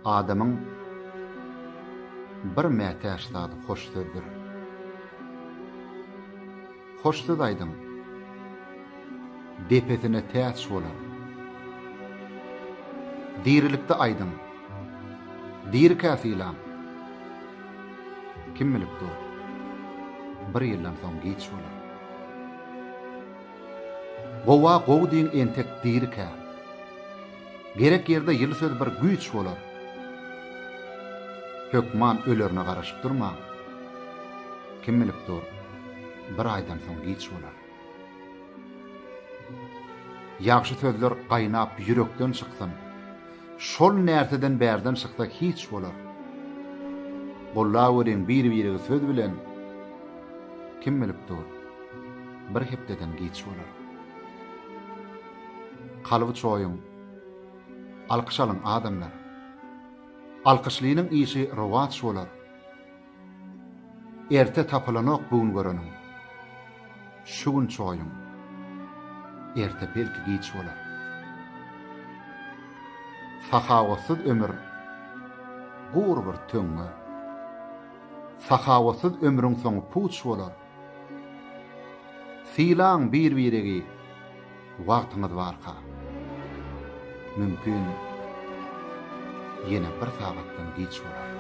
Adamyň bir mätäşdady hoş sözdür. Hoş söz aýdym. Depesine täs bolar. Dirilikde aýdym. Dir käsilam. Kim bilipdi? Bir ýyldan soň geç bolar. Gowa gow diýen entek dir kä. Gerek ýerde ýyl söz bir güýç bolar. Hökman ölerine garaşyp durma. Kim bilipdi? Bir aýdan soň geç bolar. Ýagşy sözler gaýnap ýürekden çyksan, şol närseden bärden çyksa hiç bolar. Bollawryň bir-biri söz bilen kim bilipdi? Bir hepdeden geç bolar. Kalby çoýun, alkyşalyň adamlar. Alkyşlynyň işi rowat bolar. Erte tapylanok bugün göreniň. Şu gün çoýun, erte belki geç bolar. Sahawatsız ömür gur bir töňe. Sahawatsız ömrüň soňy puç bolar. Silaň bir-birigi wagtyňyz barka. Mümkin ýene bir sagatdan geç bolar.